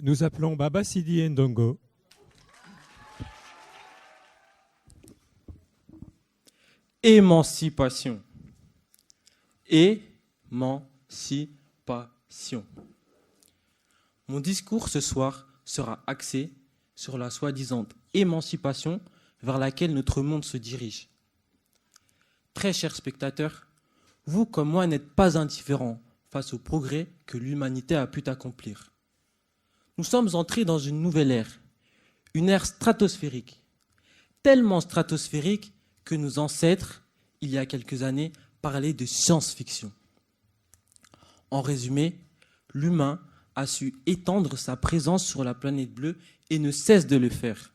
Nous appelons Baba Sidi Ndongo. Émancipation. Émancipation. Mon discours ce soir sera axé sur la soi-disant émancipation vers laquelle notre monde se dirige. Très chers spectateurs, vous comme moi n'êtes pas indifférents face au progrès que l'humanité a pu accomplir. Nous sommes entrés dans une nouvelle ère, une ère stratosphérique, tellement stratosphérique que nos ancêtres, il y a quelques années, parlaient de science-fiction. En résumé, l'humain a su étendre sa présence sur la planète bleue et ne cesse de le faire.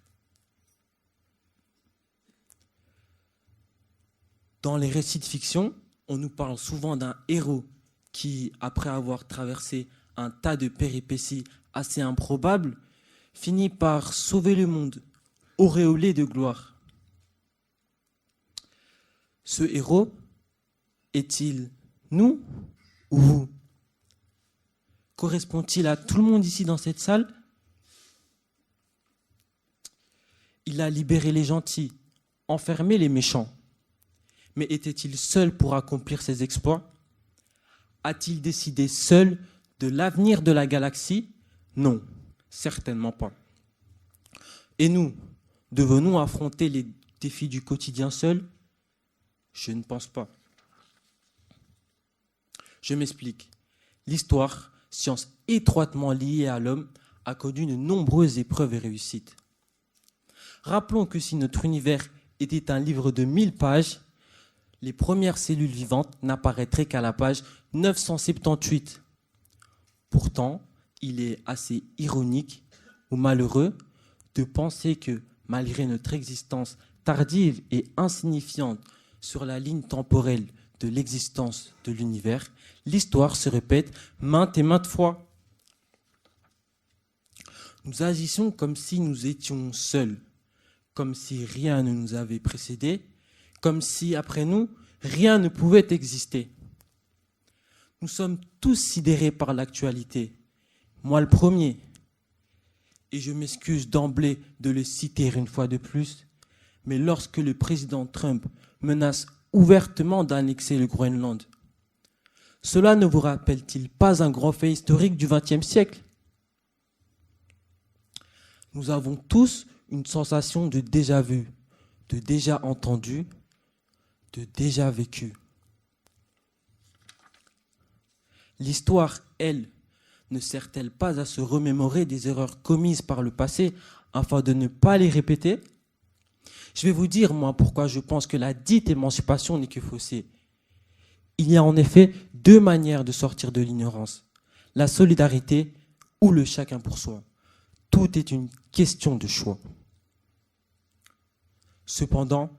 Dans les récits de fiction, on nous parle souvent d'un héros qui, après avoir traversé un tas de péripéties assez improbables, finit par sauver le monde, auréolé de gloire. Ce héros est-il nous ou vous? Correspond-il à tout le monde ici dans cette salle? Il a libéré les gentils, enfermé les méchants. Mais était-il seul pour accomplir ses exploits? A-t-il décidé seul de l'avenir de la galaxie? Non, certainement pas. Et nous, devons-nous affronter les défis du quotidien seuls? Je ne pense pas. Je m'explique. L'histoire, science étroitement liée à l'homme, a connu de nombreuses épreuves et réussites. Rappelons que si notre univers était un livre de 1000 pages, les premières cellules vivantes n'apparaîtraient qu'à la page 978. Pourtant, il est assez ironique ou malheureux de penser que, malgré notre existence tardive et insignifiante sur la ligne temporelle de l'existence de l'univers, l'histoire se répète maintes et maintes fois. Nous agissons comme si nous étions seuls, comme si rien ne nous avait précédés, comme si, après nous, rien ne pouvait exister. Nous sommes tous sidérés par l'actualité, moi le premier. Et je m'excuse d'emblée de le citer une fois de plus, mais lorsque le président Trump menace ouvertement d'annexer le Groenland, cela ne vous rappelle-t-il pas un grand fait historique du XXe siècle? Nous avons tous une sensation de déjà-vu, de déjà entendu, de déjà vécu. L'histoire, elle, ne sert-elle pas à se remémorer des erreurs commises par le passé afin de ne pas les répéter? Je vais vous dire, moi, pourquoi je pense que la dite émancipation n'est que faussée. Il y a en effet deux manières de sortir de l'ignorance, la solidarité ou le chacun pour soi. Tout est une question de choix. Cependant,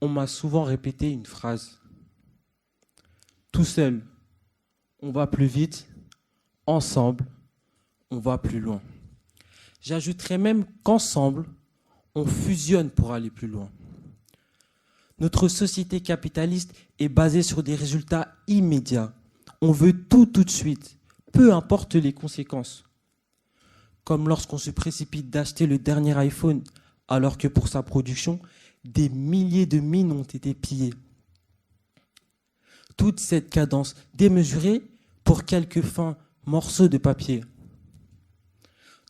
on m'a souvent répété une phrase. Tout seul, on va plus vite. Ensemble, on va plus loin. J'ajouterais même qu'ensemble, on fusionne pour aller plus loin. Notre société capitaliste est basée sur des résultats immédiats. On veut tout de suite, peu importe les conséquences. Comme lorsqu'on se précipite d'acheter le dernier iPhone, alors que pour sa production, des milliers de mines ont été pillées. Toute cette cadence démesurée pour quelques fins morceaux de papier.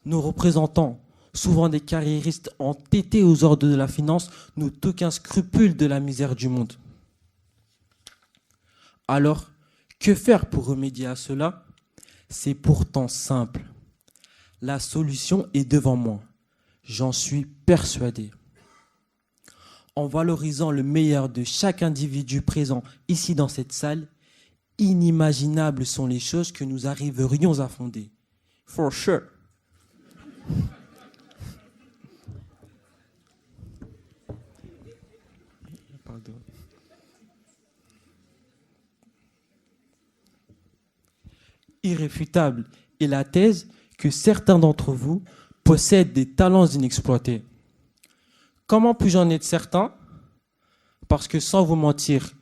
Nos représentants, souvent des carriéristes entêtés aux ordres de la finance, n'ont aucun scrupule de la misère du monde. Alors, que faire pour remédier à cela? C'est pourtant simple. La solution est devant moi. J'en suis persuadé. En valorisant le meilleur de chaque individu présent ici dans cette salle, inimaginables sont les choses que nous arriverions à fonder. For sure. Pardon. Irréfutable est la thèse que certains d'entre vous possèdent des talents inexploités. Comment puis-je en être certain? Parce que sans vous mentir,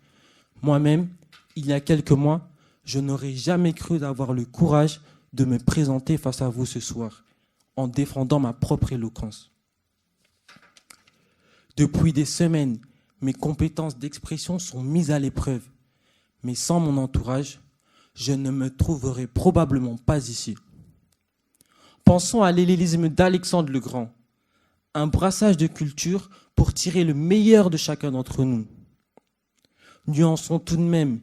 moi-même, il y a quelques mois, je n'aurais jamais cru d'avoir le courage de me présenter face à vous ce soir en défendant ma propre éloquence. Depuis des semaines, mes compétences d'expression sont mises à l'épreuve, mais sans mon entourage, je ne me trouverai probablement pas ici. Pensons à l'hellénisme d'Alexandre le Grand, un brassage de cultures pour tirer le meilleur de chacun d'entre nous. Nuançons tout de même,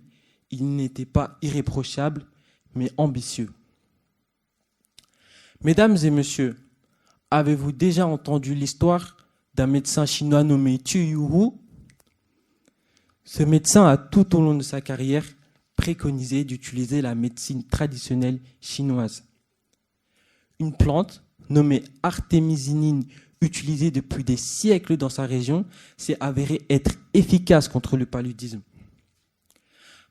il n'était pas irréprochable, mais ambitieux. Mesdames et messieurs, avez-vous déjà entendu l'histoire d'un médecin chinois nommé Tu Yuhu? Ce médecin a tout au long de sa carrière préconisé d'utiliser la médecine traditionnelle chinoise. Une plante nommée artémisinine, utilisée depuis des siècles dans sa région, s'est avérée être efficace contre le paludisme.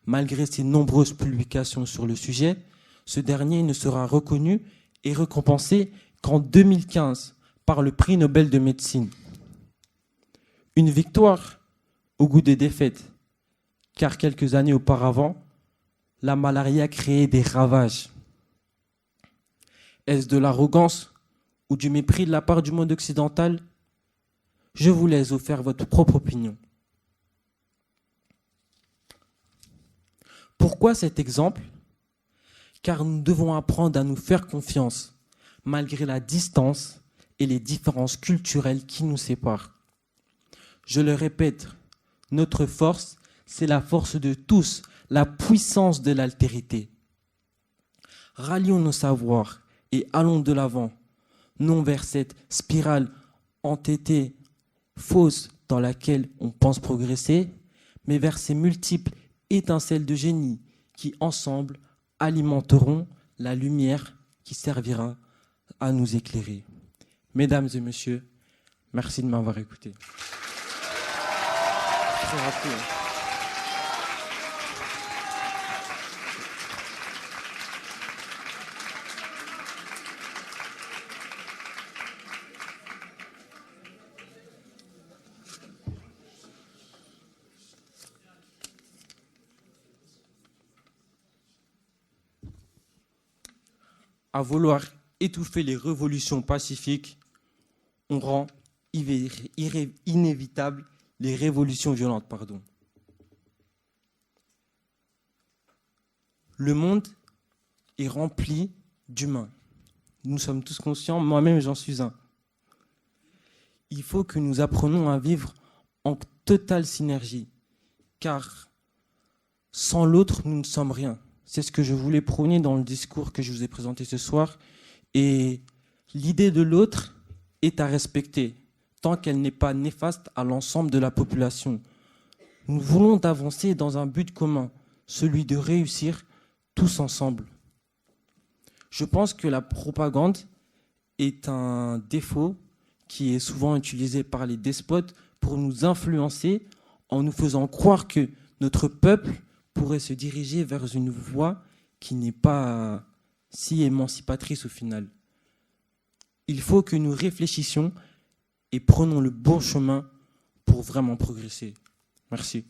Malgré ses nombreuses publications sur le sujet, ce dernier ne sera reconnu et récompensé qu'en 2015 par le prix Nobel de médecine. Une victoire au goût des défaites, car quelques années auparavant, la malaria créait des ravages. Est-ce de l'arrogance ou du mépris de la part du monde occidental? Je vous laisse vous faire votre propre opinion. Pourquoi cet exemple? Car nous devons apprendre à nous faire confiance, malgré la distance et les différences culturelles qui nous séparent. Je le répète, notre force, c'est la force de tous, la puissance de l'altérité. Rallions nos savoirs et allons de l'avant, non vers cette spirale entêtée, fausse, dans laquelle on pense progresser, mais vers ces multiples étincelles de génie qui, ensemble, alimenteront la lumière qui servira à nous éclairer. Mesdames et messieurs, merci de m'avoir écouté. Très rapide. À vouloir étouffer les révolutions pacifiques, on rend inévitables les révolutions violentes. Le monde est rempli d'humains. Nous sommes tous conscients, moi-même j'en suis un. Il faut que nous apprenions à vivre en totale synergie, car sans l'autre, nous ne sommes rien. C'est ce que je voulais prôner dans le discours que je vous ai présenté ce soir. Et l'idée de l'autre est à respecter, tant qu'elle n'est pas néfaste à l'ensemble de la population. Nous voulons avancer dans un but commun, celui de réussir tous ensemble. Je pense que la propagande est un défaut qui est souvent utilisé par les despotes pour nous influencer en nous faisant croire que notre peuple pourrait se diriger vers une voie qui n'est pas si émancipatrice au final. Il faut que nous réfléchissions et prenons le bon chemin pour vraiment progresser. Merci.